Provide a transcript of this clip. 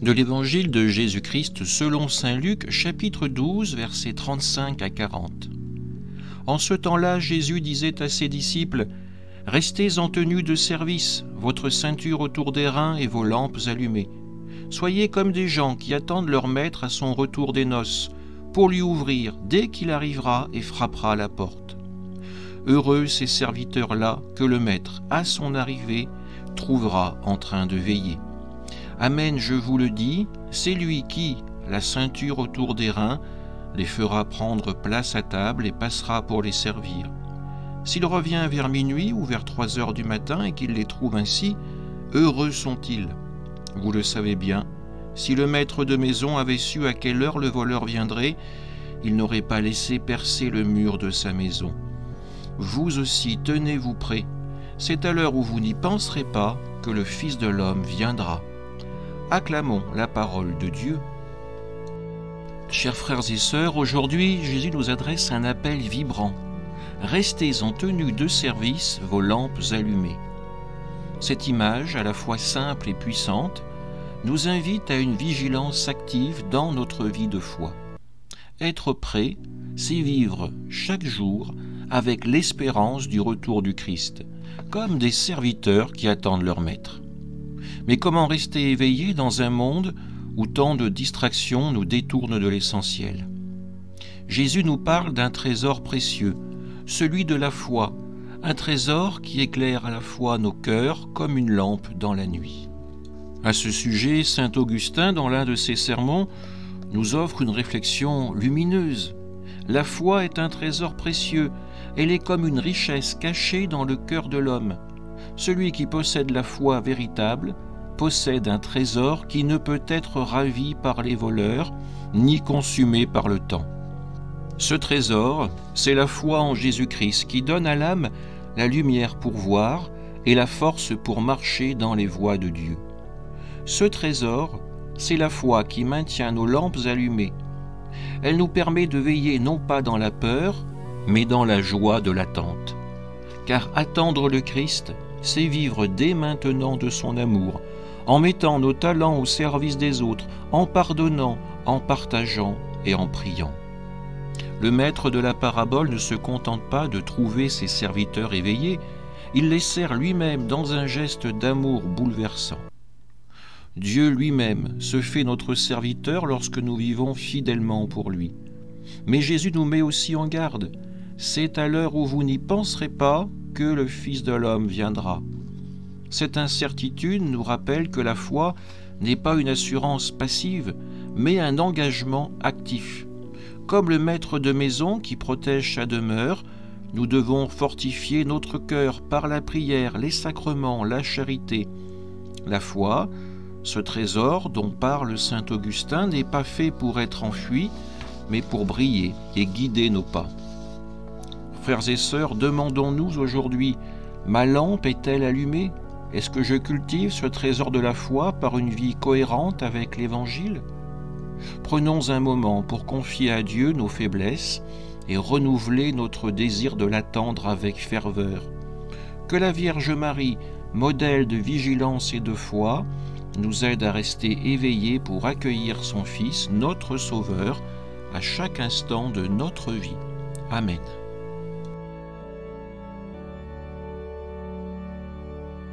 De l'Évangile de Jésus-Christ selon saint Luc, chapitre 12, versets 35 à 40. En ce temps-là, Jésus disait à ses disciples : « Restez en tenue de service, votre ceinture autour des reins et vos lampes allumées. Soyez comme des gens qui attendent leur maître à son retour des noces, pour lui ouvrir dès qu'il arrivera et frappera à la porte. Heureux ces serviteurs-là que le maître, à son arrivée, trouvera en train de veiller. Amen, je vous le dis, c'est lui qui, la ceinture autour des reins, les fera prendre place à table et passera pour les servir. S'il revient vers minuit ou vers 3 heures du matin et qu'il les trouve ainsi, heureux sont-ils. Vous le savez bien, si le maître de maison avait su à quelle heure le voleur viendrait, il n'aurait pas laissé percer le mur de sa maison. Vous aussi, tenez-vous prêts. C'est à l'heure où vous n'y penserez pas que le Fils de l'homme viendra. Acclamons la parole de Dieu. Chers frères et sœurs, aujourd'hui, Jésus nous adresse un appel vibrant. Restez en tenue de service, vos lampes allumées. Cette image, à la fois simple et puissante, nous invite à une vigilance active dans notre vie de foi. Être prêt, c'est vivre chaque jour avec l'espérance du retour du Christ, comme des serviteurs qui attendent leur maître. Mais comment rester éveillé dans un monde où tant de distractions nous détournent de l'essentiel ? Jésus nous parle d'un trésor précieux, celui de la foi, un trésor qui éclaire à la fois nos cœurs comme une lampe dans la nuit. À ce sujet, saint Augustin, dans l'un de ses sermons, nous offre une réflexion lumineuse. La foi est un trésor précieux, elle est comme une richesse cachée dans le cœur de l'homme. Celui qui possède la foi véritable possède un trésor qui ne peut être ravi par les voleurs, ni consumé par le temps. Ce trésor, c'est la foi en Jésus-Christ qui donne à l'âme la lumière pour voir et la force pour marcher dans les voies de Dieu. Ce trésor, c'est la foi qui maintient nos lampes allumées. Elle nous permet de veiller non pas dans la peur, mais dans la joie de l'attente. Car attendre le Christ, c'est vivre dès maintenant de son amour, en mettant nos talents au service des autres, en pardonnant, en partageant et en priant. Le maître de la parabole ne se contente pas de trouver ses serviteurs éveillés, il les sert lui-même dans un geste d'amour bouleversant. Dieu lui-même se fait notre serviteur lorsque nous vivons fidèlement pour lui. Mais Jésus nous met aussi en garde. C'est à l'heure où vous n'y penserez pas que le Fils de l'homme viendra. Cette incertitude nous rappelle que la foi n'est pas une assurance passive, mais un engagement actif. Comme le maître de maison qui protège sa demeure, nous devons fortifier notre cœur par la prière, les sacrements, la charité. La foi, ce trésor dont parle saint Augustin, n'est pas fait pour être enfui, mais pour briller et guider nos pas. Frères et sœurs, demandons-nous aujourd'hui, ma lampe est-elle allumée ? Est-ce que je cultive ce trésor de la foi par une vie cohérente avec l'Évangile ? Prenons un moment pour confier à Dieu nos faiblesses et renouveler notre désir de l'attendre avec ferveur. Que la Vierge Marie, modèle de vigilance et de foi, nous aide à rester éveillés pour accueillir son Fils, notre Sauveur, à chaque instant de notre vie. Amen.